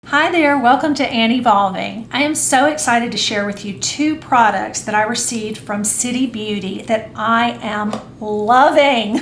Hi there, welcome to AnnEvolving. I am so excited to share with you two products that I received from City Beauty that I am loving.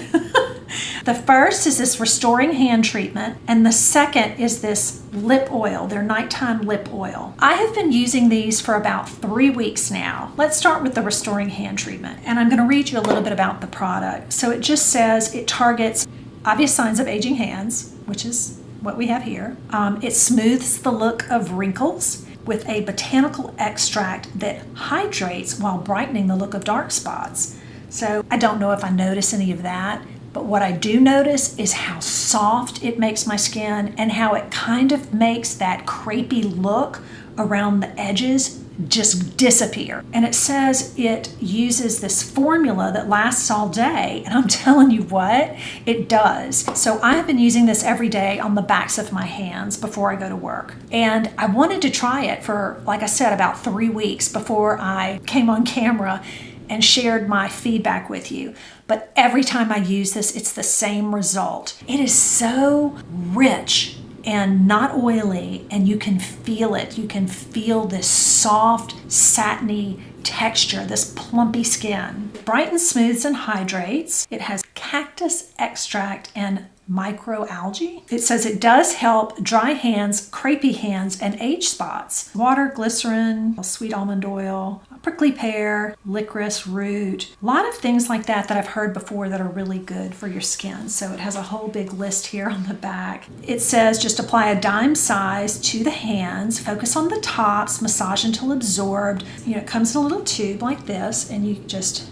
The first is this restoring hand treatment, and the second is this lip oil, their nighttime lip oil. I have been using these for about 3 weeks now. Let's start with the restoring hand treatment, and I'm going to read you a little bit about the product. So it just says it targets obvious signs of aging hands, which is what we have here. It smooths the look of wrinkles with a botanical extract that hydrates while brightening the look of dark spots. So I don't know if I notice any of that, but what I do notice is how soft it makes my skin and how it kind of makes that crepey look around the edges just disappear. And it says it uses this formula that lasts all day, and I'm telling you what, it does. So I have been using this every day on the backs of my hands before I go to work. And I wanted to try it for, like I said, about 3 weeks before I came on camera and shared my feedback with you. But every time I use this, it's the same result. It is so rich and not oily, and you can feel it. You can feel this soft, satiny texture, this plumpy skin. It brightens, smooths, and hydrates. It has cactus extract and microalgae. It says it does help dry hands, crepey hands, and age spots. Water, glycerin, sweet almond oil, prickly pear, licorice root, a lot of things like that I've heard before that are really good for your skin. So it has a whole big list here on the back. It says just apply a dime size to the hands, focus on the tops, massage until absorbed. It comes in a little tube like this, and you just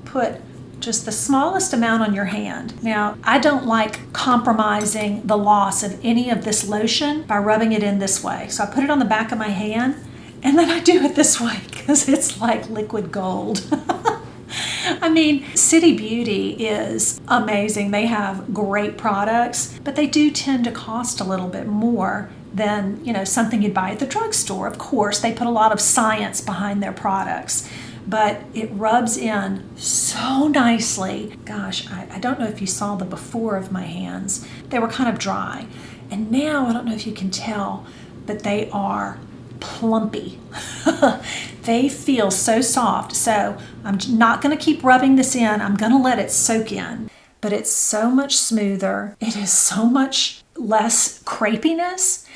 put just the smallest amount on your hand. Now, I don't like compromising the loss of any of this lotion by rubbing it in this way. So I put it on the back of my hand, and then I do it this way because it's like liquid gold. I mean, City Beauty is amazing. They have great products, but they do tend to cost a little bit more than, something you'd buy at the drugstore. Of course, they put a lot of science behind their products, but it rubs in so nicely. Gosh, I don't know if you saw the before of my hands. They were kind of dry. And now, I don't know if you can tell, but they are plumpy. They feel so soft. So I'm not going to keep rubbing this in. I'm going to let it soak in. But it's so much smoother. It is so much less crepiness.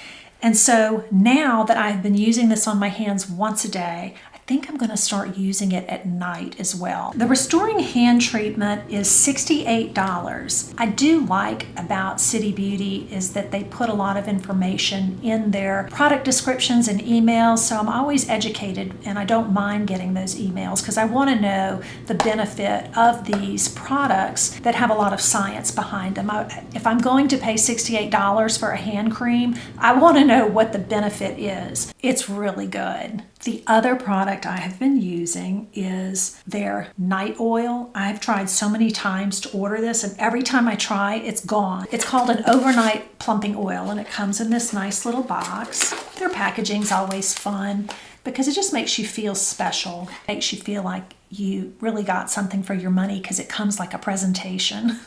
And so now that I've been using this on my hands once a day, I think I'm going to start using it at night as well. The restoring hand treatment is $68. I do like about City Beauty is that they put a lot of information in their product descriptions and emails, so I'm always educated, and I don't mind getting those emails because I want to know the benefit of these products that have a lot of science behind them. If I'm going to pay $68 for a hand cream, I want to know what the benefit is. It's really good. The other product I have been using is their night oil. I've tried so many times to order this, and every time I try, it's gone. It's called an overnight plumping oil, and it comes in this nice little box. Their packaging's always fun because it just makes you feel special. It makes you feel like you really got something for your money because it comes like a presentation.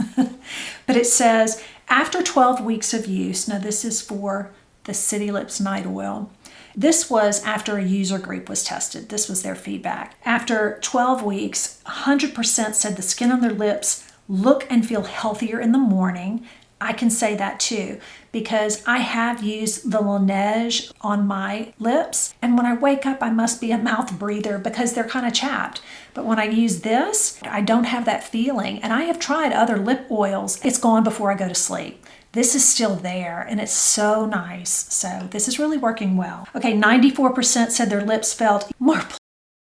But it says, after 12 weeks of use, now this is for the City Lips Night Oil. This was after a user group was tested. This was their feedback. After 12 weeks, 100% said the skin on their lips look and feel healthier in the morning. I can say that too because I have used the Laneige on my lips, and when I wake up, I must be a mouth breather because they're kind of chapped. But when I use this, I don't have that feeling, and I have tried other lip oils. It's gone before I go to sleep. This is still there, and it's so nice. So this is really working well. Okay, 94% said their lips felt more